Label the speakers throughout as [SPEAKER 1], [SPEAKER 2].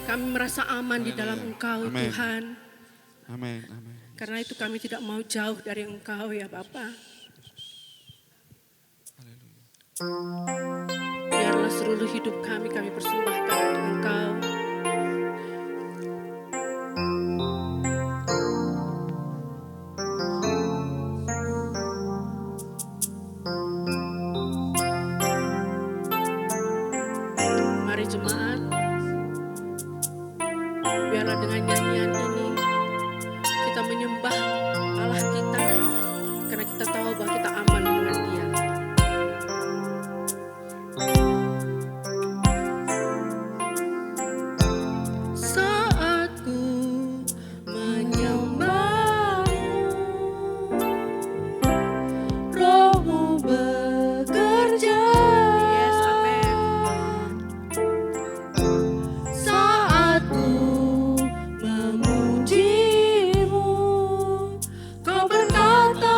[SPEAKER 1] Kami merasa aman di dalam Engkau,
[SPEAKER 2] Amin.
[SPEAKER 1] Tuhan.
[SPEAKER 2] Amin. Amin.
[SPEAKER 1] Karena itu kami tidak mau jauh dari Engkau ya Bapa. Biarlah seluruh hidup kami persembahkan untuk Engkau. Mari jemaat, biarlah dengan nyanyian ini kita menyembah Allah kita, karena kita tahu bahwa kita aman dengan Dia. Saat ku menyembah-Mu, Roh-Mu bekerja. Yes, amen. Saat ku memuji-Mu, Kau berkata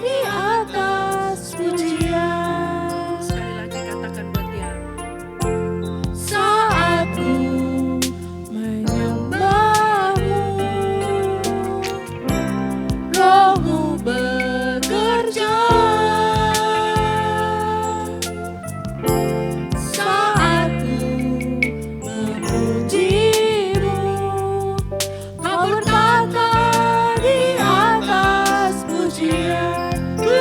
[SPEAKER 1] di atas pujian. Sekali lagi katakan buat Dia. Saat ku menyembah-Mu, Roh-Mu bekerja. Saat ku memuji-Mu, Kau berkata di atas pujian. Ku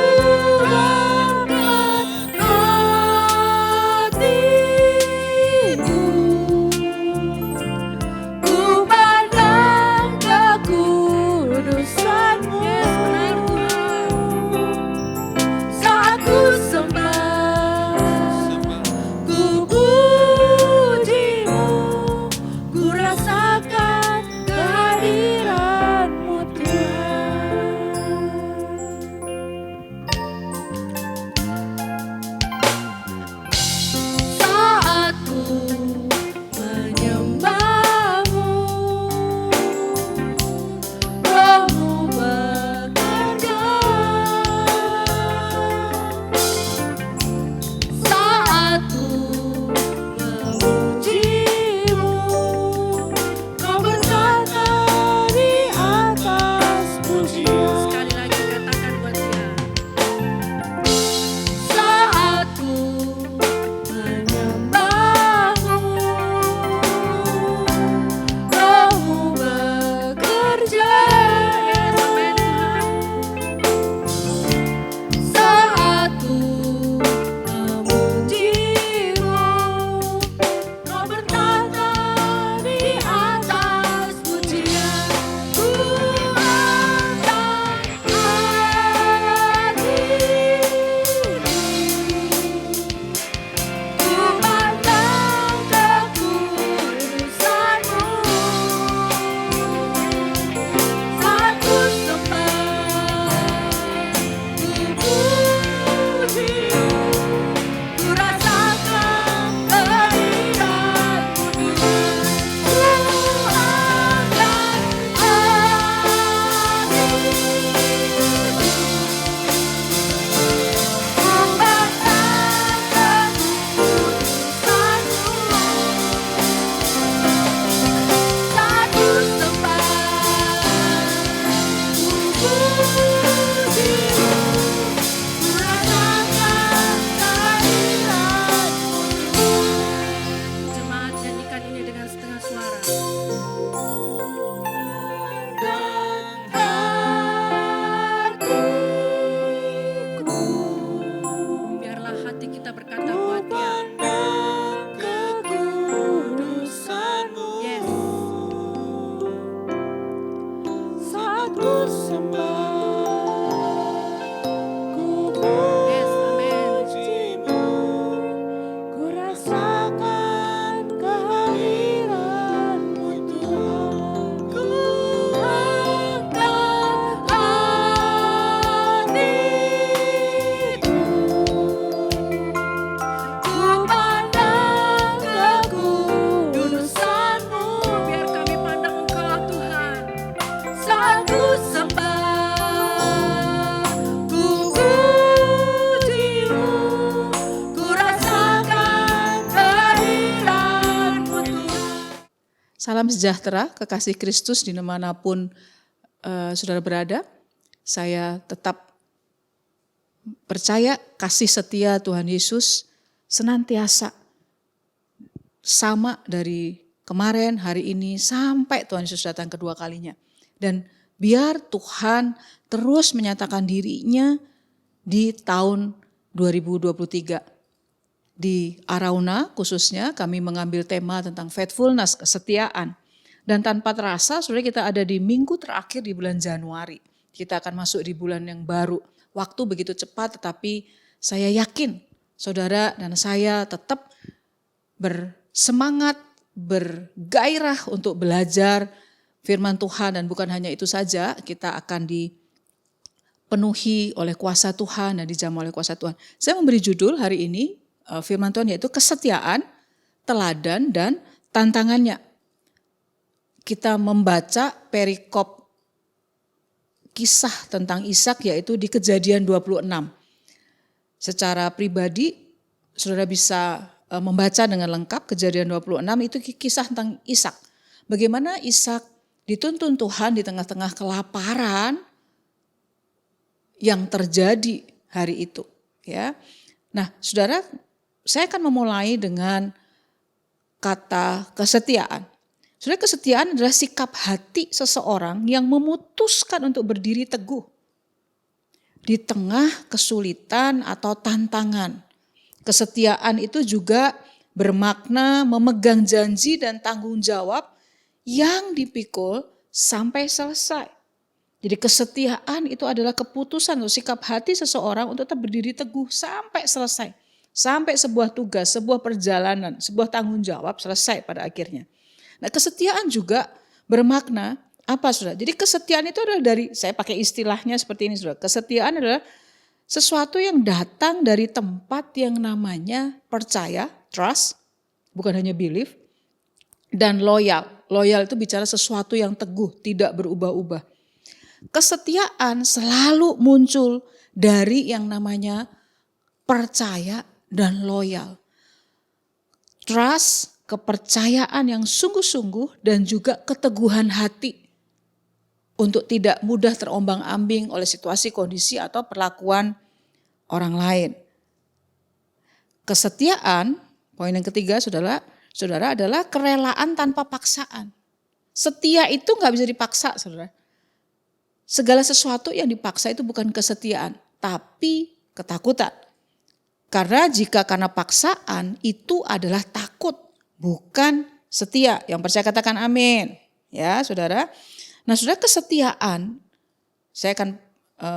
[SPEAKER 1] angkat hatiku, ku pandang kekudusan-Mu. Saat ku sembah, ku puji-Mu, ku rasakan kehadiran-Mu Tuhan. Saat ku menyembah-Mu, Roh-Mu bekerja. Saat ku memuji-Mu, Kau berkata di atas pujian. Sekali lagi katakan buat Dia. Saat ku menyembah-Mu, Roh-Mu bekerja. Saat ku memuji-Mu, Kau berkata di atas pujian. Ku angkat hatiku, ku pandang kekudusan-Mu. Saat ku sembah, ku puji-Mu, ku rasakan kehadiran-Mu Tuhan. Ku angkat hatiku, ku pandang kekudusan-Mu. Saat ku sembah, ku puji-Mu, ku rasakan kehadiran-Mu Tuhan. Jemaat, nyanyikan ini dengan setengah suara. Dan hatiku, biarlah hati kita berkata buat Dia.
[SPEAKER 2] Kekudusan-Mu.
[SPEAKER 1] Yes.
[SPEAKER 2] Saat ku sembah, ku
[SPEAKER 1] Yes, amen.
[SPEAKER 2] puji-Mu, ku rasakan kehadiran-Mu Tuhan. Ku angkat hatiku, ku pandang kekudusan-Mu. Biar kami pandang Engkau Tuhan. Saat ku sembah,
[SPEAKER 3] Salam sejahtera, kekasih Kristus dimanapun saudara berada. Saya tetap percaya kasih setia Tuhan Yesus senantiasa sama dari kemarin, hari ini, sampai Tuhan Yesus datang kedua kalinya. Dan biar Tuhan terus menyatakan dirinya di tahun 2023. Di Arauna khususnya kami mengambil tema tentang faithfulness, kesetiaan. Dan tanpa terasa saudara kita ada di minggu terakhir di bulan Januari. Kita akan masuk di bulan yang baru. Waktu begitu cepat tetapi saya yakin saudara dan saya tetap bersemangat, bergairah untuk belajar firman Tuhan. Dan bukan hanya itu saja, kita akan dipenuhi oleh kuasa Tuhan dan dijamah oleh kuasa Tuhan. Saya memberi judul hari ini firman Tuhan yaitu kesetiaan, teladan dan tantangannya. Kita membaca perikop kisah tentang Ishak yaitu di Kejadian 26. Secara pribadi saudara bisa membaca dengan lengkap Kejadian 26 itu kisah tentang Ishak. Bagaimana Ishak dituntun Tuhan di tengah-tengah kelaparan yang terjadi hari itu, ya. Nah, saudara, saya akan memulai dengan kata kesetiaan. Saudara, kesetiaan adalah sikap hati seseorang yang memutuskan untuk berdiri teguh di tengah kesulitan atau tantangan. Kesetiaan itu juga bermakna memegang janji dan tanggung jawab yang dipikul sampai selesai. Jadi kesetiaan itu adalah keputusan atau sikap hati seseorang untuk tetap berdiri teguh sampai selesai. Sampai sebuah tugas, sebuah perjalanan, sebuah tanggung jawab selesai pada akhirnya. Nah, kesetiaan juga bermakna apa, saudara? Jadi kesetiaan itu adalah saya pakai istilahnya seperti ini, saudara. Kesetiaan adalah sesuatu yang datang dari tempat yang namanya percaya, trust, bukan hanya belief, dan loyal. Loyal itu bicara sesuatu yang teguh, tidak berubah-ubah. Kesetiaan selalu muncul dari yang namanya percaya dan loyal. Trust, kepercayaan yang sungguh-sungguh dan juga keteguhan hati untuk tidak mudah terombang-ambing oleh situasi, kondisi atau perlakuan orang lain. Kesetiaan, poin yang ketiga saudara adalah kerelaan tanpa paksaan. Setia itu gak bisa dipaksa, saudara. Segala sesuatu yang dipaksa itu bukan kesetiaan, tapi ketakutan. Karena paksaan itu adalah takut, bukan setia. Yang percaya katakan amin. Ya, saudara. Nah, saudara, kesetiaan, saya akan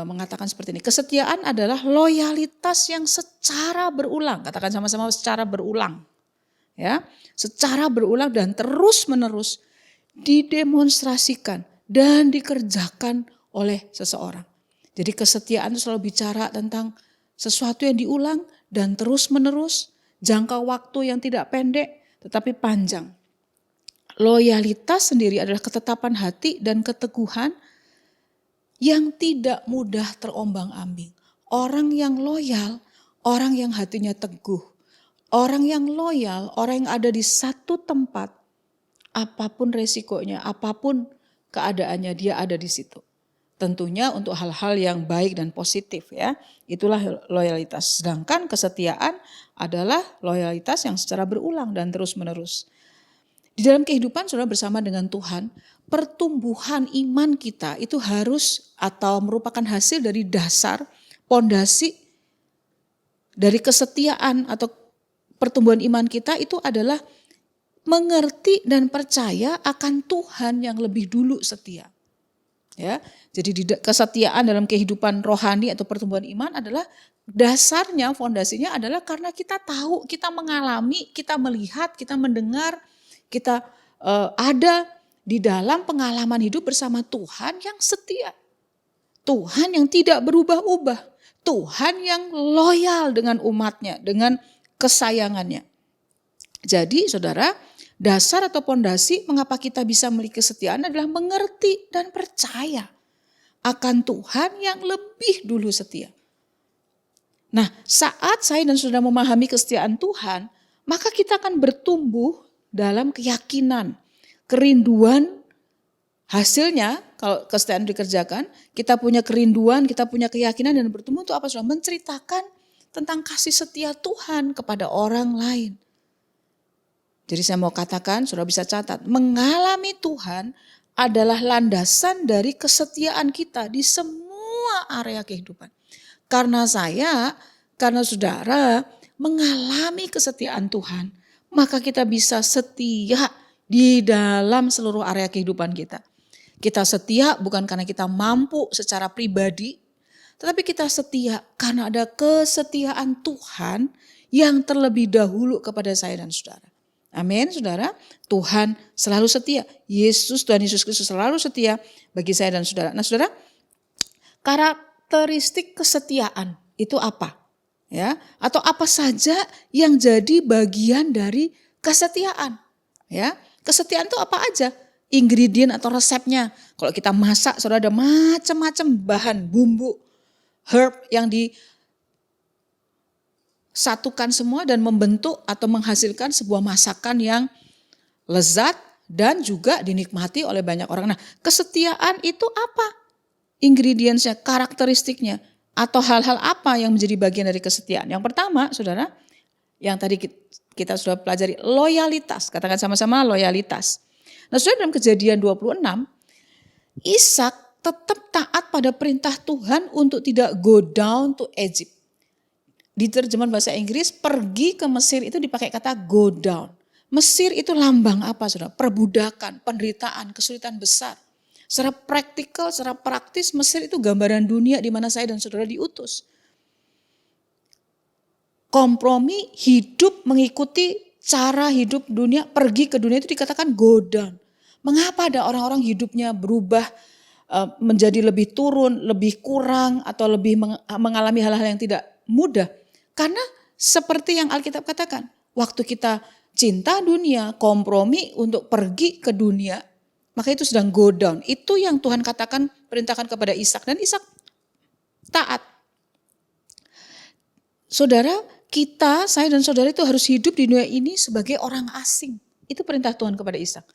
[SPEAKER 3] mengatakan seperti ini. Kesetiaan adalah loyalitas yang secara berulang. Katakan sama-sama, secara berulang. Ya, secara berulang dan terus-menerus didemonstrasikan dan dikerjakan oleh seseorang. Jadi kesetiaan itu selalu bicara tentang sesuatu yang diulang dan terus-menerus, jangka waktu yang tidak pendek tetapi panjang. Loyalitas sendiri adalah ketetapan hati dan keteguhan yang tidak mudah terombang-ambing. Orang yang loyal, orang yang hatinya teguh. Orang yang loyal, orang yang ada di satu tempat, apapun resikonya, apapun keadaannya, dia ada di situ. Tentunya untuk hal-hal yang baik dan positif, ya. Itulah loyalitas. Sedangkan kesetiaan adalah loyalitas yang secara berulang dan terus-menerus. Di dalam kehidupan saudara bersama dengan Tuhan, pertumbuhan iman kita itu harus atau merupakan hasil dari dasar, pondasi dari kesetiaan atau pertumbuhan iman kita itu adalah mengerti dan percaya akan Tuhan yang lebih dulu setia. Ya, jadi kesetiaan dalam kehidupan rohani atau pertumbuhan iman adalah dasarnya, fondasinya adalah karena kita tahu, kita mengalami, kita melihat, kita mendengar, kita ada di dalam pengalaman hidup bersama Tuhan yang setia. Tuhan yang tidak berubah-ubah. Tuhan yang loyal dengan umatnya, dengan kesayangannya. Jadi saudara, dasar atau pondasi mengapa kita bisa memiliki kesetiaan adalah mengerti dan percaya akan Tuhan yang lebih dulu setia. Nah, saat saya dan saudara memahami kesetiaan Tuhan, maka kita akan bertumbuh dalam keyakinan, kerinduan hasilnya kalau kesetiaan dikerjakan, kita punya kerinduan, kita punya keyakinan dan bertemu itu apa saudara? Menceritakan tentang kasih setia Tuhan kepada orang lain. Jadi saya mau katakan, saudara bisa catat, mengalami Tuhan adalah landasan dari kesetiaan kita di semua area kehidupan. Karena saudara mengalami kesetiaan Tuhan, maka kita bisa setia di dalam seluruh area kehidupan kita. Kita setia bukan karena kita mampu secara pribadi, tetapi kita setia karena ada kesetiaan Tuhan yang terlebih dahulu kepada saya dan saudara. Amin, saudara. Tuhan selalu setia. Tuhan Yesus Kristus selalu setia bagi saya dan saudara. Nah, saudara, karakteristik kesetiaan itu apa? Ya, atau apa saja yang jadi bagian dari kesetiaan? Ya, kesetiaan itu apa aja? Ingredient atau resepnya. Kalau kita masak, saudara, ada macam-macam bahan, bumbu, herb yang disatukan semua dan membentuk atau menghasilkan sebuah masakan yang lezat dan juga dinikmati oleh banyak orang. Nah, kesetiaan itu apa? Ingredientsnya, karakteristiknya, atau hal-hal apa yang menjadi bagian dari kesetiaan? Yang pertama, saudara, yang tadi kita sudah pelajari, loyalitas. Katakan sama-sama loyalitas. Nah, saudara, dalam Kejadian 26, Ishak tetap taat pada perintah Tuhan untuk tidak go down to Egypt. Di terjemahan bahasa Inggris, pergi ke Mesir itu dipakai kata go down. Mesir itu lambang apa, saudara? Perbudakan, penderitaan, kesulitan besar. Secara praktikal, secara praktis, Mesir itu gambaran dunia di mana saya dan saudara diutus. Kompromi hidup mengikuti cara hidup dunia, pergi ke dunia itu dikatakan go down. Mengapa ada orang-orang hidupnya berubah menjadi lebih turun, lebih kurang, atau lebih mengalami hal-hal yang tidak mudah? Karena seperti yang Alkitab katakan, waktu kita cinta dunia, kompromi untuk pergi ke dunia, maka itu sedang go down. Itu yang Tuhan katakan, perintahkan kepada Ishak, dan Ishak taat. Saudara, saya dan saudara itu harus hidup di dunia ini sebagai orang asing. Itu perintah Tuhan kepada Ishak.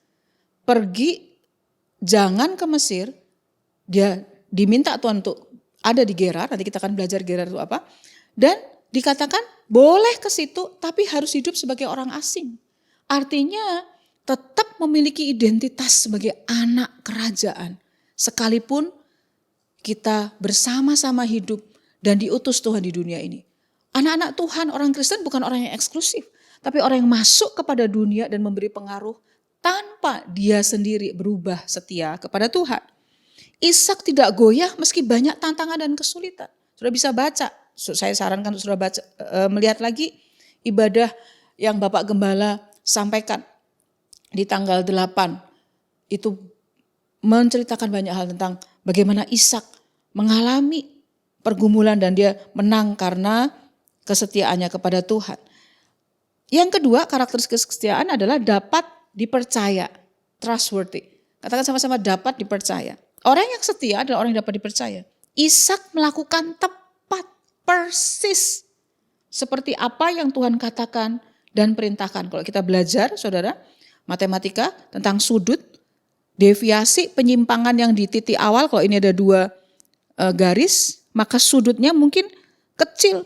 [SPEAKER 3] Pergi, jangan ke Mesir. Dia diminta Tuhan untuk ada di Gerar, nanti kita akan belajar Gerar itu apa. Dan dikatakan boleh ke situ tapi harus hidup sebagai orang asing. Artinya tetap memiliki identitas sebagai anak kerajaan. Sekalipun kita bersama-sama hidup dan diutus Tuhan di dunia ini. Anak-anak Tuhan, orang Kristen bukan orang yang eksklusif. Tapi orang yang masuk kepada dunia dan memberi pengaruh tanpa dia sendiri berubah setia kepada Tuhan. Ishak tidak goyah meski banyak tantangan dan kesulitan. Sudah bisa baca, saya sarankan untuk sudah baca, melihat lagi ibadah yang Bapak Gembala sampaikan di tanggal 8. Itu menceritakan banyak hal tentang bagaimana Ishak mengalami pergumulan dan dia menang karena kesetiaannya kepada Tuhan. Yang kedua, karakteristik kesetiaan adalah dapat dipercaya, trustworthy. Katakan sama-sama, dapat dipercaya. Orang yang setia adalah orang yang dapat dipercaya. Ishak melakukan tepat, persis seperti apa yang Tuhan katakan dan perintahkan. Kalau kita belajar, saudara, matematika tentang sudut, deviasi, penyimpangan yang di titik awal, kalau ini ada 2 garis, maka sudutnya mungkin kecil,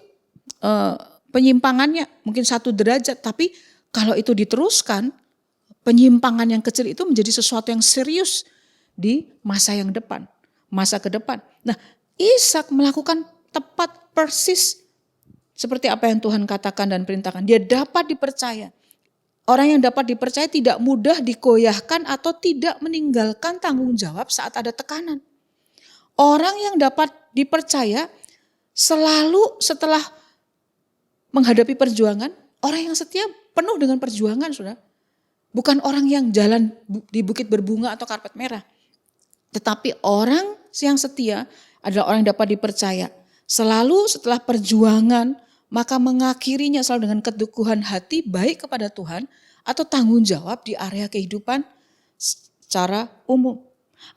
[SPEAKER 3] penyimpangannya mungkin 1 derajat, tapi kalau itu diteruskan, penyimpangan yang kecil itu menjadi sesuatu yang serius di masa yang depan, masa ke depan. Nah, Ishak melakukan tepat persis seperti apa yang Tuhan katakan dan perintahkan. Dia dapat dipercaya. Orang yang dapat dipercaya tidak mudah dikoyahkan atau tidak meninggalkan tanggung jawab saat ada tekanan. Orang yang dapat dipercaya selalu setelah menghadapi perjuangan, orang yang setia penuh dengan perjuangan, saudara. Bukan orang yang jalan di bukit berbunga atau karpet merah. Tetapi orang yang setia adalah orang yang dapat dipercaya. Selalu setelah perjuangan, maka mengakhirinya selalu dengan keteguhan hati baik kepada Tuhan atau tanggung jawab di area kehidupan secara umum.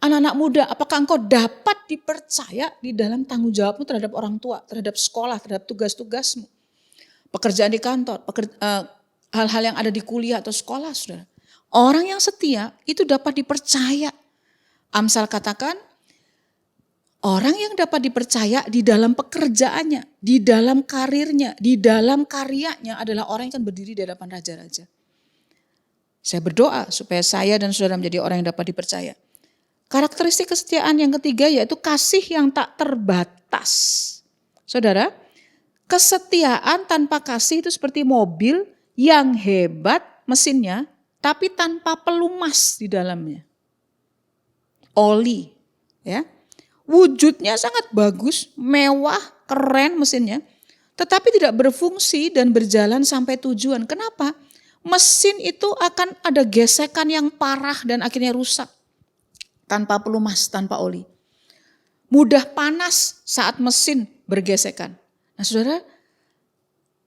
[SPEAKER 3] Anak-anak muda, apakah engkau dapat dipercaya di dalam tanggung jawabmu terhadap orang tua, terhadap sekolah, terhadap tugas-tugasmu, pekerjaan di kantor, hal-hal yang ada di kuliah atau sekolah, saudara. Orang yang setia itu dapat dipercaya. Amsal katakan, orang yang dapat dipercaya di dalam pekerjaannya, di dalam karirnya, di dalam karyanya adalah orang yang akan berdiri di hadapan raja-raja. Saya berdoa supaya saya dan saudara menjadi orang yang dapat dipercaya. Karakteristik kesetiaan yang ketiga yaitu kasih yang tak terbatas. Saudara, kesetiaan tanpa kasih itu seperti mobil yang hebat mesinnya, tapi tanpa pelumas di dalamnya. Oli, ya. Wujudnya sangat bagus, mewah, keren mesinnya, tetapi tidak berfungsi dan berjalan sampai tujuan. Kenapa? Mesin itu akan ada gesekan yang parah dan akhirnya rusak. Tanpa pelumas, tanpa oli. Mudah panas saat mesin bergesekan. Nah saudara,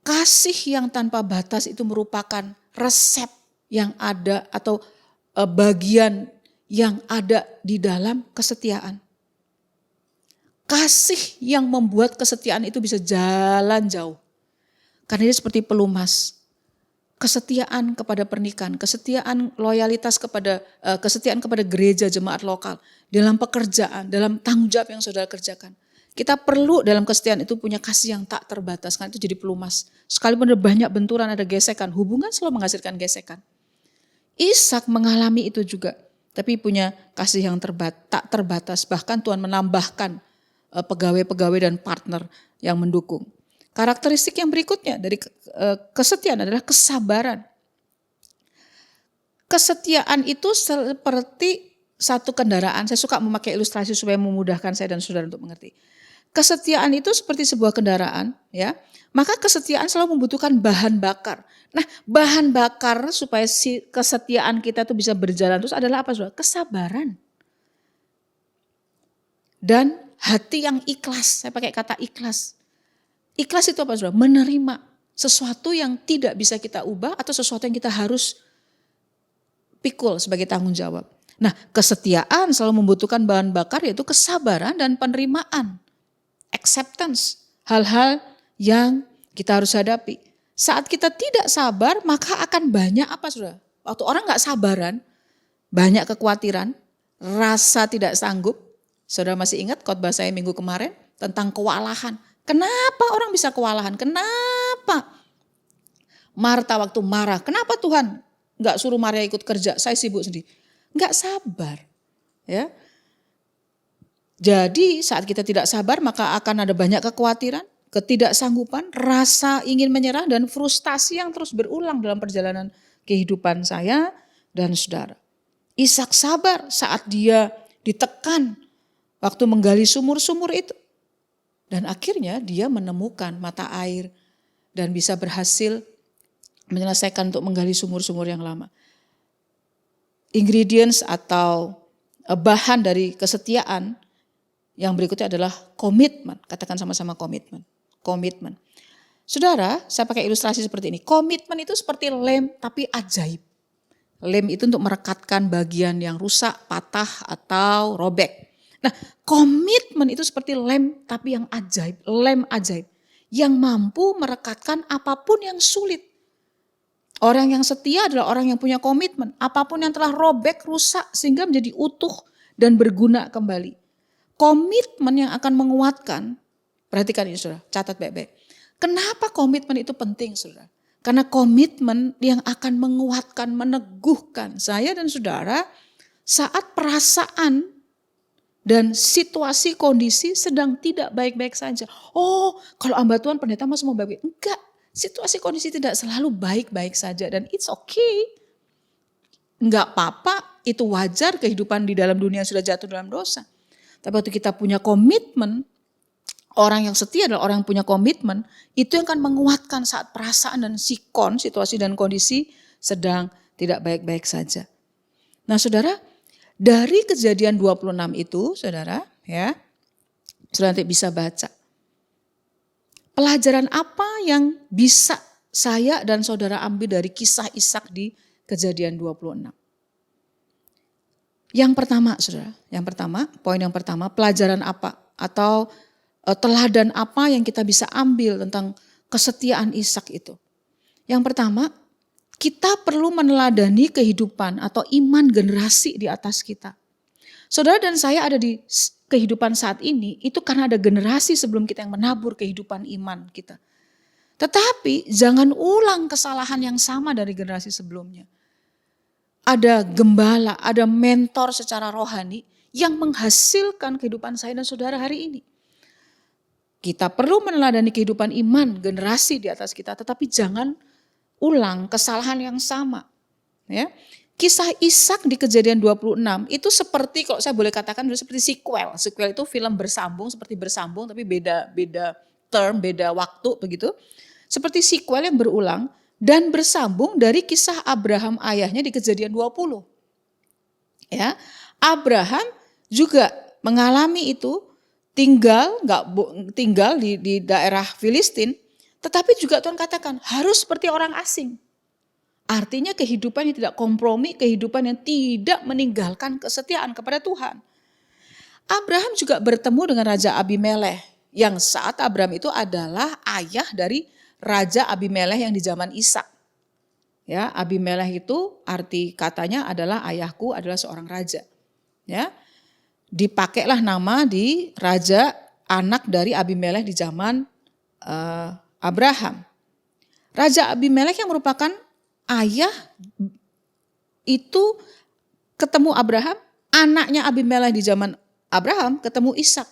[SPEAKER 3] kasih yang tanpa batas itu merupakan resep yang ada atau bagian yang ada di dalam kesetiaan. Kasih yang membuat kesetiaan itu bisa jalan jauh. Karena dia seperti pelumas. Kesetiaan kepada pernikahan, kesetiaan loyalitas kepada kesetiaan kepada gereja jemaat lokal, dalam pekerjaan, dalam tanggung jawab yang saudara kerjakan. Kita perlu dalam kesetiaan itu punya kasih yang tak terbatas, karena itu jadi pelumas. Sekalipun ada banyak benturan, ada gesekan, hubungan selalu menghasilkan gesekan. Ishak mengalami itu juga, tapi punya kasih yang tak terbatas. Bahkan Tuhan menambahkan pegawai-pegawai dan partner yang mendukung. Karakteristik yang berikutnya dari kesetiaan adalah kesabaran. Kesetiaan itu seperti satu kendaraan. Saya suka memakai ilustrasi supaya memudahkan saya dan saudara untuk mengerti. Kesetiaan itu seperti sebuah kendaraan, ya. Maka kesetiaan selalu membutuhkan bahan bakar. Nah, bahan bakar supaya si kesetiaan kita itu bisa berjalan terus adalah apa, saudara? Kesabaran. Dan hati yang ikhlas. Saya pakai kata ikhlas. Ikhlas itu apa, saudara? Menerima sesuatu yang tidak bisa kita ubah atau sesuatu yang kita harus pikul sebagai tanggung jawab. Nah, kesetiaan selalu membutuhkan bahan bakar yaitu kesabaran dan penerimaan. Acceptance. Hal-hal yang kita harus hadapi. Saat kita tidak sabar, maka akan banyak apa, saudara? Waktu orang gak sabaran, banyak kekhawatiran, rasa tidak sanggup. Saudara masih ingat khotbah saya minggu kemarin tentang kewalahan. Kenapa orang bisa kewalahan? Kenapa Marta waktu marah? Kenapa Tuhan gak suruh Maria ikut kerja? Saya sibuk sendiri. Gak sabar. Ya. Jadi saat kita tidak sabar maka akan ada banyak kekhawatiran, ketidaksanggupan, rasa ingin menyerah dan frustasi yang terus berulang dalam perjalanan kehidupan saya dan saudara. Ishak sabar saat dia ditekan waktu menggali sumur-sumur itu. Dan akhirnya dia menemukan mata air dan bisa berhasil menyelesaikan untuk menggali sumur-sumur yang lama. Ingredients atau bahan dari kesetiaan yang berikutnya adalah komitmen. Katakan sama-sama komitmen. Komitmen. Saudara, saya pakai ilustrasi seperti ini. Komitmen itu seperti lem tapi ajaib. Lem itu untuk merekatkan bagian yang rusak, patah atau robek. Nah, komitmen itu seperti lem tapi yang ajaib. Lem ajaib. Yang mampu merekatkan apapun yang sulit. Orang yang setia adalah orang yang punya komitmen. Apapun yang telah robek, rusak sehingga menjadi utuh dan berguna kembali. Komitmen yang akan menguatkan, perhatikan ini saudara, catat baik-baik. Kenapa komitmen itu penting saudara? Karena komitmen yang akan menguatkan, meneguhkan saya dan saudara saat perasaan dan situasi kondisi sedang tidak baik-baik saja. Oh kalau hamba Tuhan pendeta mas mau baik-baik. Enggak, situasi kondisi tidak selalu baik-baik saja dan it's okay. Enggak apa-apa, itu wajar kehidupan di dalam dunia sudah jatuh dalam dosa. Tapi waktu kita punya komitmen, orang yang setia adalah orang yang punya komitmen, itu yang akan menguatkan saat perasaan dan sikon, situasi dan kondisi sedang tidak baik-baik saja. Nah saudara, dari Kejadian 26 itu saudara, ya, saudara nanti bisa baca. Pelajaran apa yang bisa saya dan saudara ambil dari kisah Ishak di Kejadian 26? Yang pertama saudara, poin yang pertama, pelajaran apa atau teladan apa yang kita bisa ambil tentang kesetiaan Ishak itu. Yang pertama, kita perlu meneladani kehidupan atau iman generasi di atas kita. Saudara dan saya ada di kehidupan saat ini itu karena ada generasi sebelum kita yang menabur kehidupan iman kita. Tetapi jangan ulang kesalahan yang sama dari generasi sebelumnya. Ada gembala, ada mentor secara rohani yang menghasilkan kehidupan saya dan saudara hari ini. Kita perlu meneladani kehidupan iman generasi di atas kita, tetapi jangan ulang kesalahan yang sama. Ya. Kisah Ishak di Kejadian 26 itu seperti, kalau saya boleh katakan, seperti sequel. Sequel itu film bersambung, seperti bersambung tapi beda term, beda waktu begitu. Seperti sequel yang berulang dan bersambung dari kisah Abraham ayahnya di Kejadian 20. Ya, Abraham juga mengalami itu, tinggal di daerah Filistin, tetapi juga Tuhan katakan harus seperti orang asing. Artinya kehidupan yang tidak kompromi, kehidupan yang tidak meninggalkan kesetiaan kepada Tuhan. Abraham juga bertemu dengan Raja Abimelekh, yang saat Abraham itu adalah ayah dari Raja Abimelekh yang di zaman Ishak. Ya, Abimelekh itu arti katanya adalah ayahku adalah seorang raja. Ya, dipakailah nama di raja anak dari Abimelekh di zaman Abraham. Raja Abimelekh yang merupakan ayah itu ketemu Abraham, anaknya Abimelekh di zaman Abraham ketemu Ishak.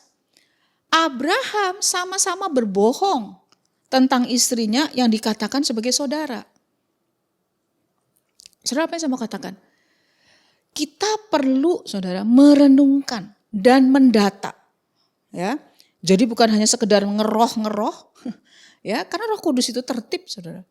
[SPEAKER 3] Abraham sama-sama berbohong tentang istrinya yang dikatakan sebagai saudara. Saudara, apa yang saya mau katakan? Kita perlu, saudara, merenungkan dan mendata. Ya, jadi bukan hanya sekedar ngeroh, ya, karena Roh Kudus itu tertib, saudara.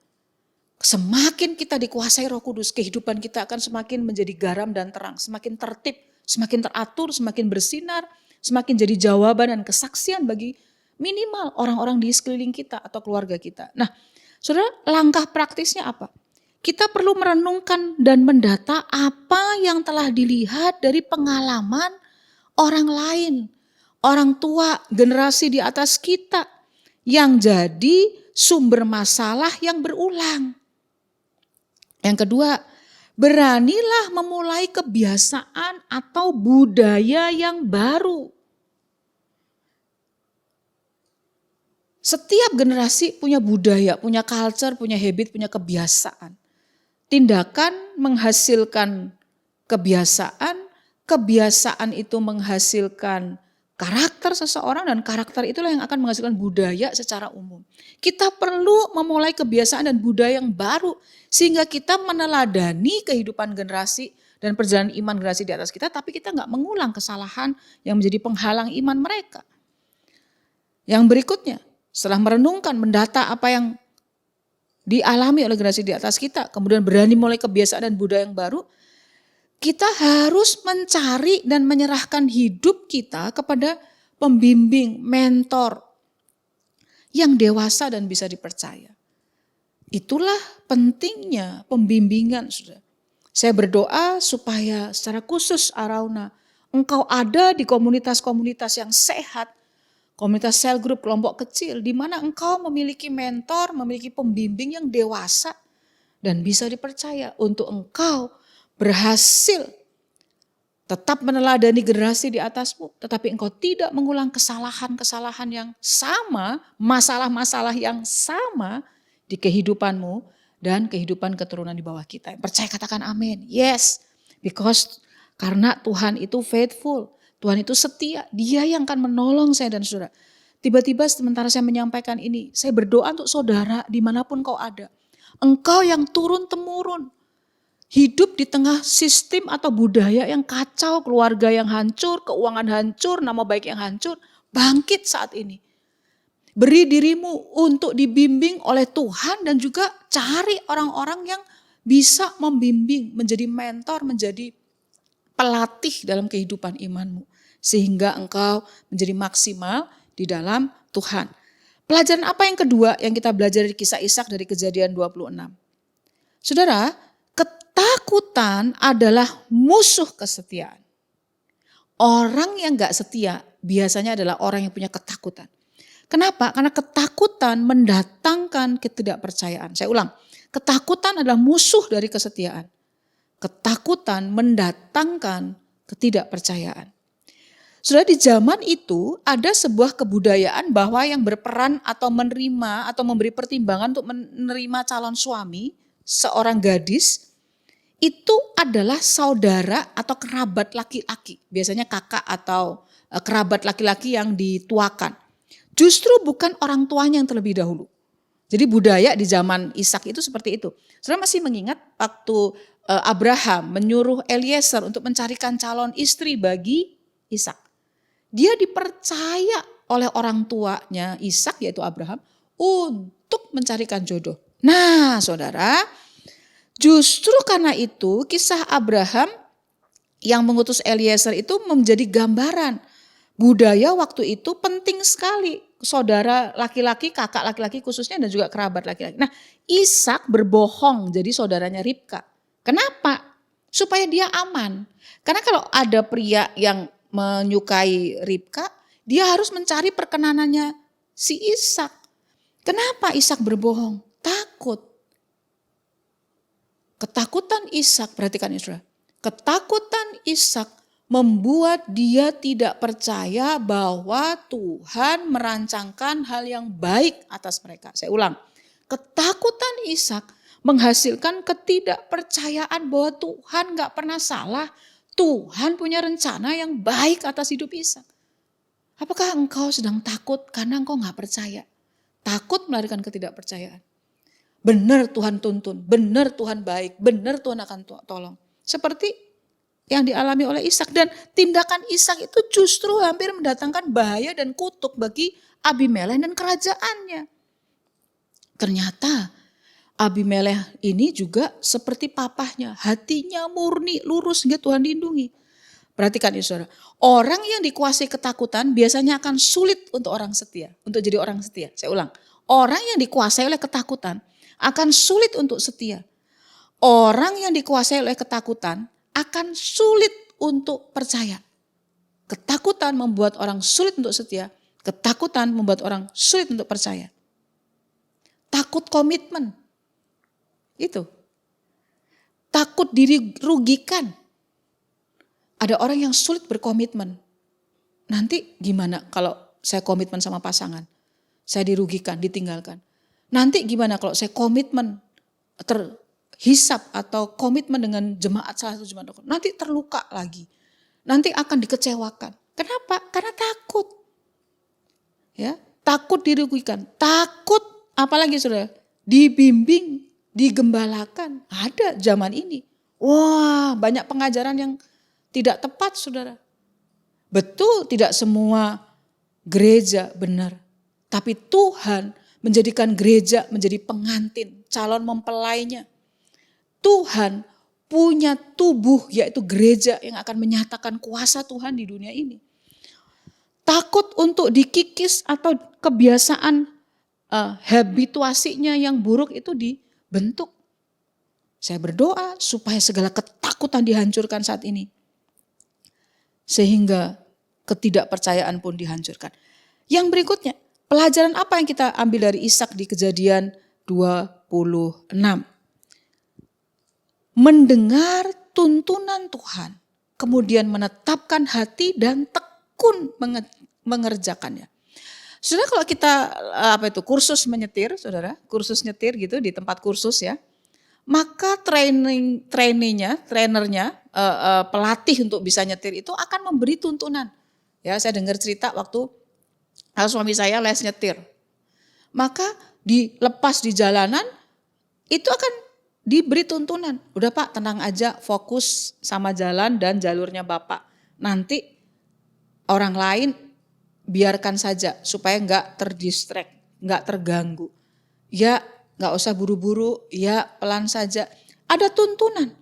[SPEAKER 3] Semakin kita dikuasai Roh Kudus, kehidupan kita akan semakin menjadi garam dan terang, semakin tertib, semakin teratur, semakin bersinar, semakin jadi jawaban dan kesaksian bagi minimal orang-orang di sekeliling kita atau keluarga kita. Nah, saudara, langkah praktisnya apa? Kita perlu merenungkan dan mendata apa yang telah dilihat dari pengalaman orang lain, orang tua, generasi di atas kita yang jadi sumber masalah yang berulang. Yang kedua, beranilah memulai kebiasaan atau budaya yang baru. Setiap generasi punya budaya, punya culture, punya habit, punya kebiasaan. Tindakan menghasilkan kebiasaan, kebiasaan itu menghasilkan karakter seseorang, dan karakter itulah yang akan menghasilkan budaya secara umum. Kita perlu memulai kebiasaan dan budaya yang baru sehingga kita meneladani kehidupan generasi dan perjalanan iman generasi di atas kita, tapi kita nggak mengulang kesalahan yang menjadi penghalang iman mereka. Yang berikutnya, setelah merenungkan, mendata apa yang dialami oleh generasi di atas kita, kemudian berani mulai kebiasaan dan budaya yang baru, kita harus mencari dan menyerahkan hidup kita kepada pembimbing, mentor yang dewasa dan bisa dipercaya. Itulah pentingnya pembimbingan, saudara. Saya berdoa supaya secara khusus Arauna, engkau ada di komunitas-komunitas yang sehat, komunitas cell group, kelompok kecil, di mana engkau memiliki mentor, memiliki pembimbing yang dewasa dan bisa dipercaya untuk engkau berhasil tetap meneladani generasi di atasmu, tetapi engkau tidak mengulang kesalahan-kesalahan yang sama, masalah-masalah yang sama di kehidupanmu dan kehidupan keturunan di bawah kita. Percaya, katakan amin. Yes, because karena Tuhan itu faithful, Tuhan itu setia, Dia yang akan menolong saya dan saudara. Tiba-tiba sementara saya menyampaikan ini, saya berdoa untuk saudara dimanapun kau ada. Engkau yang turun-temurun, hidup di tengah sistem atau budaya yang kacau, keluarga yang hancur, keuangan hancur, nama baik yang hancur, bangkit saat ini. Beri dirimu untuk dibimbing oleh Tuhan dan juga cari orang-orang yang bisa membimbing, menjadi mentor, menjadi pelatih dalam kehidupan imanmu. Sehingga engkau menjadi maksimal di dalam Tuhan. Pelajaran apa yang kedua yang kita belajar dari kisah Ishak dari Kejadian 26? Saudara, ketakutan adalah musuh kesetiaan. Orang yang gak setia biasanya adalah orang yang punya ketakutan. Kenapa? Karena ketakutan mendatangkan ketidakpercayaan. Saya ulang, Ketakutan adalah musuh dari kesetiaan. Ketakutan mendatangkan ketidakpercayaan. Sudah di zaman itu ada sebuah kebudayaan bahwa yang berperan atau menerima atau memberi pertimbangan untuk menerima calon suami seorang gadis itu adalah saudara atau kerabat laki-laki. Biasanya kakak atau kerabat laki-laki yang dituakan. Justru bukan orang tuanya yang terlebih dahulu. Jadi budaya di zaman Ishak itu seperti itu. Saudara masih mengingat waktu Abraham menyuruh Eliezer untuk mencarikan calon istri bagi Ishak. Dia dipercaya oleh orang tuanya Ishak yaitu Abraham untuk mencarikan jodoh. Nah saudara, justru karena itu kisah Abraham yang mengutus Eliezer itu menjadi gambaran. Budaya waktu itu penting sekali. Saudara laki-laki, kakak laki-laki khususnya dan juga kerabat laki-laki. Nah Ishak berbohong jadi saudaranya Ribka. Kenapa? Supaya dia aman. Karena kalau ada pria yang menyukai Ribka, dia harus mencari perkenanannya si Ishak. Kenapa Ishak berbohong? Takut. Ketakutan Ishak, perhatikan Israel. Ketakutan Ishak membuat dia tidak percaya bahwa Tuhan merancangkan hal yang baik atas mereka. Saya ulang, ketakutan Ishak menghasilkan ketidakpercayaan bahwa Tuhan gak pernah salah. Tuhan punya rencana yang baik atas hidup Ishak. Apakah engkau sedang takut karena engkau gak percaya? Takut melahirkan ketidakpercayaan. Benar Tuhan tuntun, benar Tuhan baik, benar Tuhan akan tolong. Seperti yang dialami oleh Ishak, dan tindakan Ishak itu justru hampir mendatangkan bahaya dan kutuk bagi Abimelekh dan kerajaannya. Ternyata Abimelekh ini juga seperti papahnya, hatinya murni, lurus hingga Tuhan lindungi. Perhatikan ya saudara, orang yang dikuasai ketakutan biasanya akan sulit untuk orang setia, untuk jadi orang setia. Saya ulang, orang yang dikuasai oleh ketakutan akan sulit untuk setia. Orang yang dikuasai oleh ketakutan akan sulit untuk percaya. Ketakutan membuat orang sulit untuk setia, ketakutan membuat orang sulit untuk percaya. Takut komitmen. Itu. Takut diri rugikan. Ada orang yang sulit berkomitmen. Nanti gimana kalau saya komitmen sama pasangan? Saya dirugikan, ditinggalkan. Nanti gimana kalau saya komitmen terhisap atau komitmen dengan jemaat salah satu jemaat? Nanti terluka lagi. Nanti akan dikecewakan. Kenapa? Karena takut. Ya, takut dirugikan. Takut apalagi saudara? Dibimbing, digembalakan. Ada zaman ini. Wah, banyak pengajaran yang tidak tepat saudara. Betul tidak semua gereja benar. Tapi Tuhan menjadikan gereja menjadi pengantin, calon mempelainya. Tuhan punya tubuh yaitu gereja yang akan menyatakan kuasa Tuhan di dunia ini. Takut untuk dikikis atau kebiasaan habituasinya yang buruk itu dibentuk. Saya berdoa supaya segala ketakutan dihancurkan saat ini. Sehingga ketidakpercayaan pun dihancurkan. Yang berikutnya, pelajaran apa yang kita ambil dari Ishak di Kejadian 26? Mendengar tuntunan Tuhan, kemudian menetapkan hati dan tekun mengerjakannya. Saudara kalau kita kursus menyetir, saudara, kursus nyetir gitu di tempat kursus ya, maka trainernya, pelatih untuk bisa nyetir itu akan memberi tuntunan. Ya, saya dengar cerita waktu suami saya les nyetir. Maka dilepas di jalanan itu akan diberi tuntunan. Udah Pak, tenang aja, fokus sama jalan dan jalurnya Bapak. Nanti orang lain biarkan saja supaya enggak terdistract, enggak terganggu. Ya, enggak usah buru-buru, ya pelan saja. Ada tuntunan.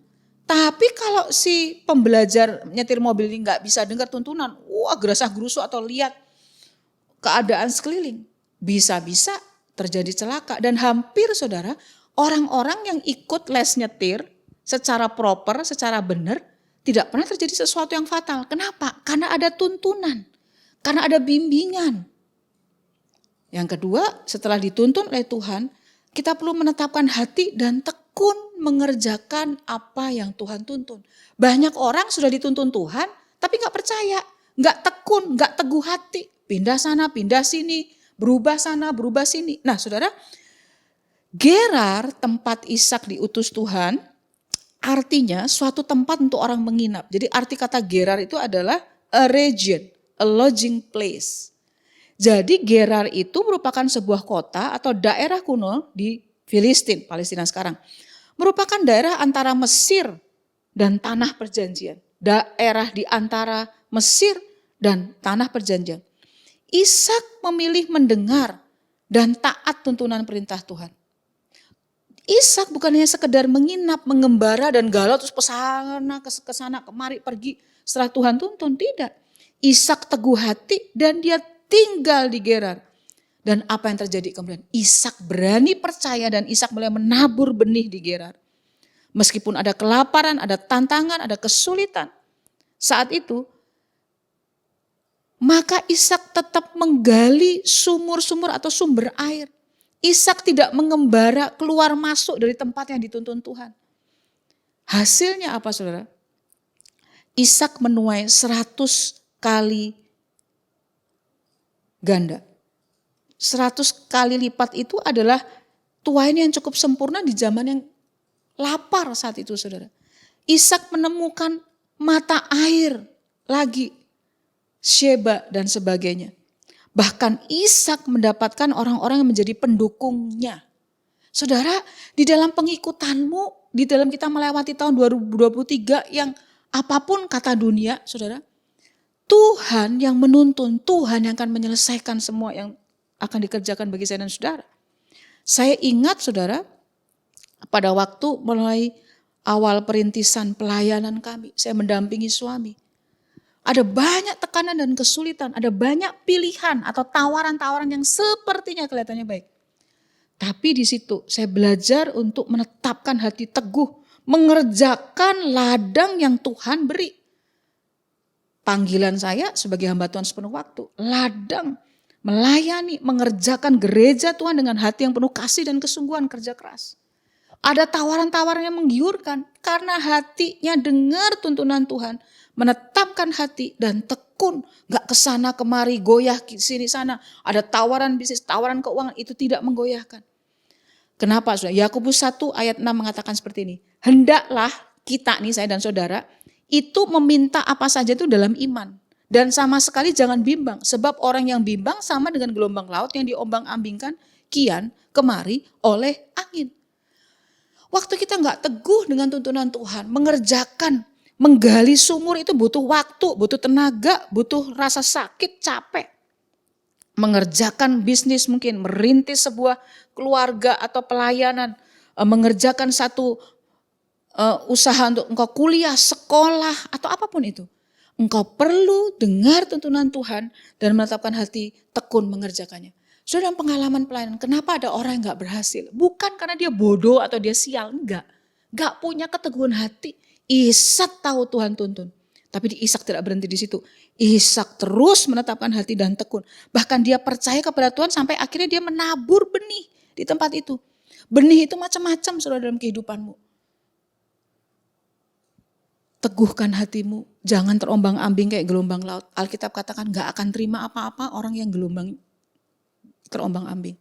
[SPEAKER 3] Tapi kalau si pembelajar nyetir mobil ini enggak bisa dengar tuntunan, wah gerasah-gerusu atau lihat keadaan sekeliling, bisa-bisa terjadi celaka. Dan hampir saudara, orang-orang yang ikut les nyetir secara proper, secara benar, tidak pernah terjadi sesuatu yang fatal. Kenapa? Karena ada tuntunan, karena ada bimbingan. Yang kedua, setelah dituntun oleh Tuhan, kita perlu menetapkan hati dan tekun mengerjakan apa yang Tuhan tuntun. Banyak orang sudah dituntun Tuhan tapi gak percaya, gak tekun, gak teguh hati. Pindah sana, pindah sini, berubah sana, berubah sini. Nah saudara, Gerar tempat Ishak diutus Tuhan artinya suatu tempat untuk orang menginap. Jadi arti kata Gerar itu adalah a region, a lodging place. Jadi Gerar itu merupakan sebuah kota atau daerah kuno di Filistin, Palestina sekarang. Merupakan daerah antara Mesir dan tanah perjanjian. Daerah di antara Mesir dan tanah perjanjian. Ishak memilih mendengar dan taat tuntunan perintah Tuhan. Ishak bukan hanya sekedar menginap, mengembara dan galau terus ke sana kemari pergi setelah Tuhan tuntun, tidak. Ishak teguh hati dan dia tinggal di Gerar. Dan apa yang terjadi kemudian? Ishak berani percaya dan Ishak mulai menabur benih di Gerar. Meskipun ada kelaparan, ada tantangan, ada kesulitan. Saat itu, maka Ishak tetap menggali sumur-sumur atau sumber air. Ishak tidak mengembara keluar masuk dari tempat yang dituntun Tuhan. Hasilnya apa saudara? Ishak menuai 100 kali ganda. 100 kali lipat itu adalah tuain yang cukup sempurna di zaman yang lapar saat itu saudara. Ishak menemukan mata air lagi, Sheba dan sebagainya. Bahkan Ishak mendapatkan orang-orang yang menjadi pendukungnya. Saudara, di dalam pengikutanmu, di dalam kita melewati tahun 2023 yang apapun kata dunia, saudara, Tuhan yang menuntun, Tuhan yang akan menyelesaikan semua yang akan dikerjakan bagi saya dan saudara. Saya ingat saudara, pada waktu mulai awal perintisan pelayanan kami, saya mendampingi suami. Ada banyak tekanan dan kesulitan, ada banyak pilihan atau tawaran-tawaran yang sepertinya kelihatannya baik. Tapi di situ saya belajar untuk menetapkan hati teguh, mengerjakan ladang yang Tuhan beri. Panggilan saya sebagai hamba Tuhan sepenuh waktu, ladang, melayani, mengerjakan gereja Tuhan dengan hati yang penuh kasih dan kesungguhan, kerja keras. Ada tawaran-tawaran yang menggiurkan karena hatinya dengar tuntunan Tuhan, menetapkan hati dan tekun, gak kesana kemari, goyah sini sana. Ada tawaran bisnis, tawaran keuangan, itu tidak menggoyahkan. Kenapa saudara? Yakobus 1 ayat 6 mengatakan seperti ini. Hendaklah kita nih, saya dan saudara, itu meminta apa saja itu dalam iman. Dan sama sekali jangan bimbang. Sebab orang yang bimbang sama dengan gelombang laut yang diombang-ambingkan kian kemari oleh angin. Waktu kita gak teguh dengan tuntunan Tuhan, mengerjakan, menggali sumur itu butuh waktu, butuh tenaga, butuh rasa sakit, capek. Mengerjakan bisnis mungkin, merintis sebuah keluarga atau pelayanan, mengerjakan satu usaha untuk engkau kuliah, sekolah atau apapun itu. Engkau perlu dengar tuntunan Tuhan dan menetapkan hati tekun mengerjakannya. Saudara, dalam pengalaman pelayanan, kenapa ada orang yang gak berhasil? Bukan karena dia bodoh atau dia sial, enggak. Gak punya keteguhan hati. Ishak tahu Tuhan tuntun. Tapi Ishak tidak berhenti di situ. Ishak terus menetapkan hati dan tekun. Bahkan dia percaya kepada Tuhan sampai akhirnya dia menabur benih di tempat itu. Benih itu macam-macam saudara dalam kehidupanmu. Teguhkan hatimu. Jangan terombang-ambing kayak gelombang laut. Alkitab katakan gak akan terima apa-apa orang yang gelombang terombang-ambing.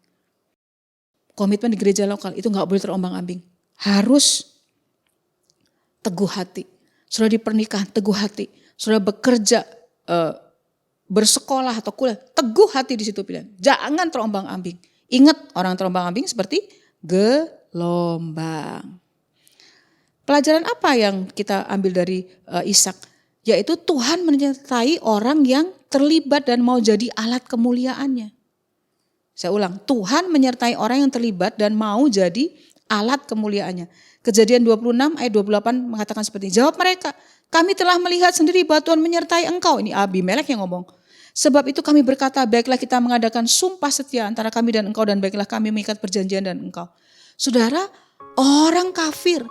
[SPEAKER 3] Komitmen di gereja lokal itu gak boleh terombang-ambing. Harus teguh hati. Sudah di pernikahan, teguh hati. Sudah bekerja, bersekolah atau kuliah, teguh hati di situ pilihan. Jangan terombang-ambing. Ingat, orang terombang-ambing seperti gelombang. Pelajaran apa yang kita ambil dari Ishak? Yaitu Tuhan menyertai orang yang terlibat dan mau jadi alat kemuliaannya. Saya ulang, Tuhan menyertai orang yang terlibat dan mau jadi alat kemuliaannya. Kejadian 26 ayat 28 mengatakan seperti ini. Jawab mereka, kami telah melihat sendiri bahwa Tuhan menyertai engkau. Ini Abimelek yang ngomong. Sebab itu kami berkata, baiklah kita mengadakan sumpah setia antara kami dan engkau dan baiklah kami mengikat perjanjian dan engkau. Saudara, orang kafir,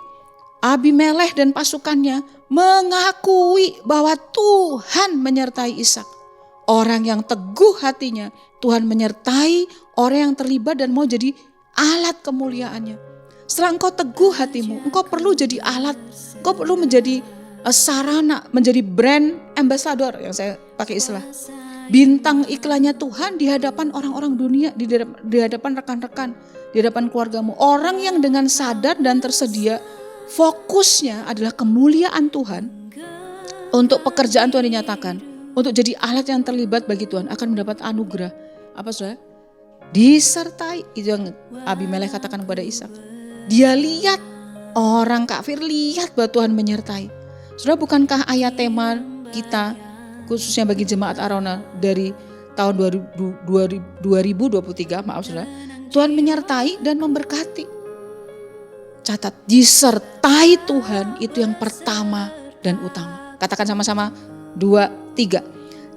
[SPEAKER 3] Abimelek dan pasukannya mengakui bahwa Tuhan menyertai Ishak. Orang yang teguh hatinya, Tuhan menyertai orang yang terlibat dan mau jadi alat kemuliaannya. Setelah engkau teguh hatimu, engkau perlu jadi alat, engkau perlu menjadi sarana, menjadi brand ambassador yang saya pakai istilah. Bintang iklannya Tuhan di hadapan orang-orang dunia, di hadapan rekan-rekan, di hadapan keluargamu. Orang yang dengan sadar dan tersedia, fokusnya adalah kemuliaan Tuhan, untuk pekerjaan Tuhan dinyatakan, untuk jadi alat yang terlibat bagi Tuhan, akan mendapat anugerah. Apa saudara? Disertai, itu yang Abimelekh katakan kepada Ishak. Dia lihat, orang kafir lihat bahwa Tuhan menyertai. Saudara, bukankah ayat tema kita khususnya bagi jemaat Arona dari tahun 2023, maaf saudara, Tuhan menyertai dan memberkati. Catat, disertai Tuhan itu yang pertama dan utama. Katakan sama-sama, 2, 3.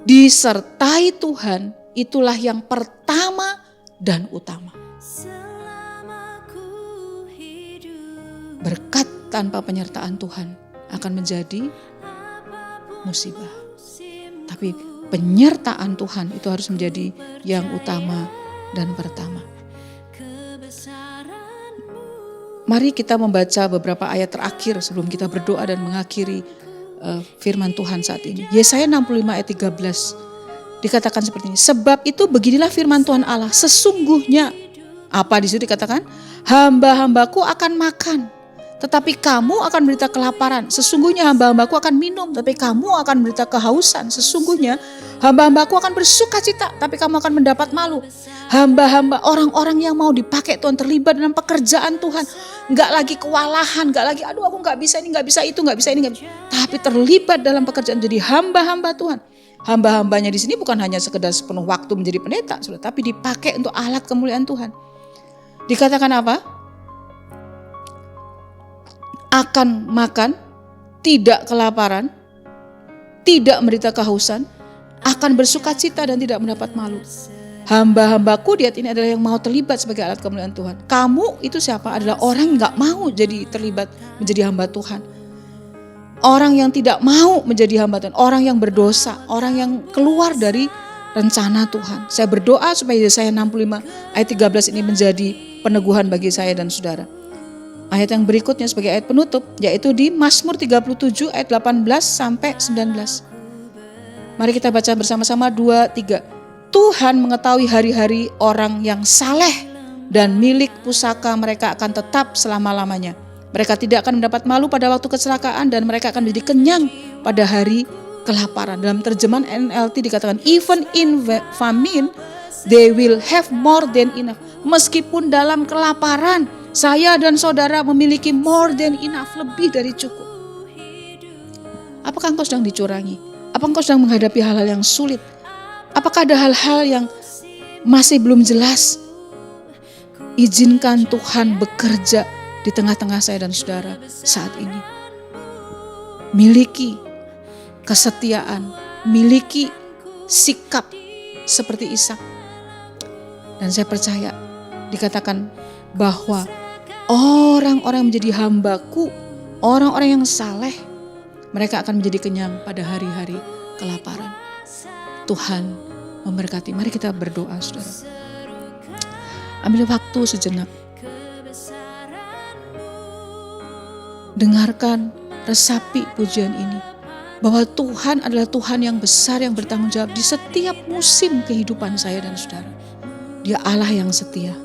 [SPEAKER 3] Disertai Tuhan itulah yang pertama dan utama. Berkat tanpa penyertaan Tuhan akan menjadi musibah. Tapi penyertaan Tuhan itu harus menjadi yang utama dan pertama. Mari kita membaca beberapa ayat terakhir sebelum kita berdoa dan mengakhiri firman Tuhan saat ini. Yesaya 65 ayat 13 dikatakan seperti ini. Sebab itu beginilah firman Tuhan Allah, sesungguhnya, apa di situ dikatakan? Hamba-hambaku akan makan, tetapi kamu akan menderita kelaparan. Sesungguhnya hamba-hambaku akan minum, tapi kamu akan menderita kehausan. Sesungguhnya hamba-hambaku akan bersukacita, tapi kamu akan mendapat malu. Hamba-hamba, orang-orang yang mau dipakai Tuhan, terlibat dalam pekerjaan Tuhan. Enggak lagi kewalahan, enggak lagi aduh aku enggak bisa ini, enggak bisa itu, enggak bisa ini, enggak bisa. Tapi terlibat dalam pekerjaan, jadi hamba-hamba Tuhan. Hamba-hambanya di sini bukan hanya sekedar sepenuh waktu menjadi pendeta, tapi dipakai untuk alat kemuliaan Tuhan. Dikatakan apa? Akan makan, tidak kelaparan, tidak menderita kehausan, akan bersukacita dan tidak mendapat malu. Hamba-hambaku di ayat ini adalah yang mau terlibat sebagai alat kemuliaan Tuhan. Kamu itu siapa? Adalah orang yang gak mau jadi terlibat menjadi hamba Tuhan. Orang yang tidak mau menjadi hamba Tuhan, orang yang berdosa, orang yang keluar dari rencana Tuhan. Saya berdoa supaya Yesaya 65 ayat 13 ini menjadi peneguhan bagi saya dan saudara. Ayat yang berikutnya sebagai ayat penutup, yaitu di Mazmur 37 ayat 18 sampai 19. Mari kita baca bersama-sama 2, 3. Tuhan mengetahui hari-hari orang yang saleh dan milik pusaka mereka akan tetap selama-lamanya. Mereka tidak akan mendapat malu pada waktu kecelakaan dan mereka akan menjadi kenyang pada hari kelaparan. Dalam terjemahan NLT dikatakan, even in famine they will have more than enough. Meskipun dalam kelaparan, saya dan saudara memiliki more than enough, lebih dari cukup. Apakah engkau sedang dicurangi? Apakah engkau sedang menghadapi hal-hal yang sulit? Apakah ada hal-hal yang masih belum jelas? Izinkan Tuhan bekerja di tengah-tengah saya dan saudara saat ini. Miliki kesetiaan, miliki sikap seperti Ishak. Dan saya percaya dikatakan bahwa orang-orang yang menjadi hambaku, orang-orang yang saleh, mereka akan menjadi kenyang pada hari-hari kelaparan. Tuhan memberkati. Mari kita berdoa, saudara. Ambil waktu sejenak. Dengarkan, resapi pujian ini. Bahwa Tuhan adalah Tuhan yang besar, yang bertanggung jawab di setiap musim kehidupan saya dan saudara. Dia Allah yang setia.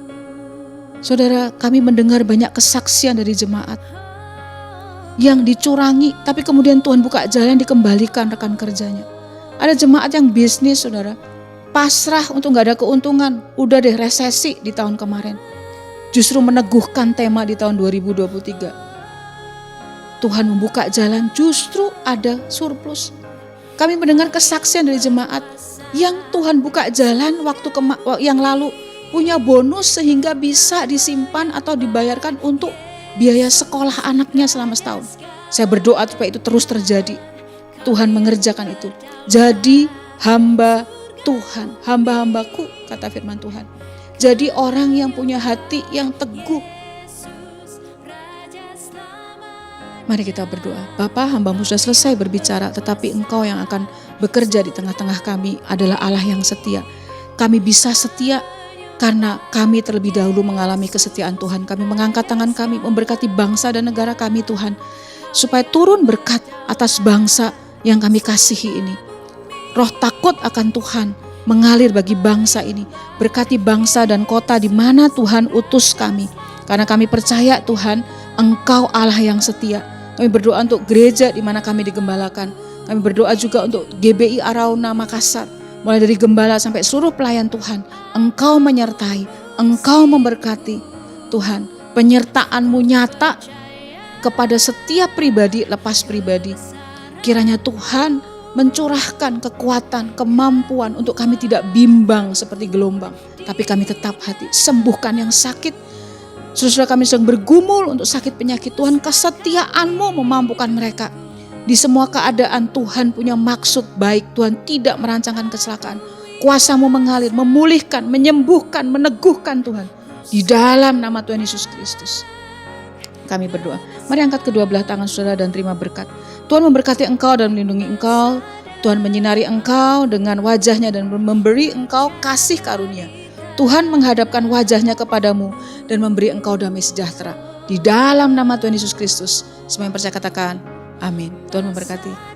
[SPEAKER 3] Saudara, kami mendengar banyak kesaksian dari jemaat yang dicurangi, tapi kemudian Tuhan buka jalan, dikembalikan rekan kerjanya. Ada jemaat yang bisnis, saudara, pasrah untuk gak ada keuntungan. Udah deh resesi di tahun kemarin. Justru meneguhkan tema di tahun 2023. Tuhan membuka jalan, justru ada surplus. Kami mendengar kesaksian dari jemaat yang Tuhan buka jalan waktu yang lalu, punya bonus sehingga bisa disimpan atau dibayarkan untuk biaya sekolah anaknya selama setahun. Saya berdoa supaya itu terus terjadi. Tuhan mengerjakan itu. Jadi hamba Tuhan, hamba-hambaku, kata firman Tuhan. Jadi orang yang punya hati yang teguh. Mari kita berdoa. Bapa, hambamu sudah selesai berbicara, tetapi Engkau yang akan bekerja di tengah-tengah kami adalah Allah yang setia. Kami bisa setia Karena kami terlebih dahulu mengalami kesetiaan Tuhan, kami mengangkat tangan kami memberkati bangsa dan negara kami Tuhan. Supaya turun berkat atas bangsa yang kami kasihi ini. Roh takut akan Tuhan mengalir bagi bangsa ini. Berkati bangsa dan kota di mana Tuhan utus kami. Karena kami percaya Tuhan, Engkau Allah yang setia. Kami berdoa untuk gereja di mana kami digembalakan. Kami berdoa juga untuk GBI Arauna Makassar. Mulai dari gembala sampai seluruh pelayan Tuhan. Engkau menyertai, Engkau memberkati. Tuhan, penyertaan-Mu nyata kepada setiap pribadi lepas pribadi. Kiranya Tuhan mencurahkan kekuatan, kemampuan untuk kami tidak bimbang seperti gelombang. Tapi kami tetap hati, sembuhkan yang sakit. Saudara kami sedang bergumul untuk sakit penyakit, Tuhan kesetiaan-Mu memampukan mereka. Di semua keadaan Tuhan punya maksud baik, Tuhan tidak merancangkan kecelakaan. Kuasa-Mu mengalir, memulihkan, menyembuhkan, meneguhkan Tuhan. Di dalam nama Tuhan Yesus Kristus. Kami berdoa. Mari angkat kedua belah tangan saudara dan terima berkat. Tuhan memberkati engkau dan melindungi engkau. Tuhan menyinari engkau dengan wajahnya dan memberi engkau kasih karunia. Tuhan menghadapkan wajahnya kepadamu dan memberi engkau damai sejahtera. Di dalam nama Tuhan Yesus Kristus. Semua yang percaya katakan amin. Tuhan memberkati.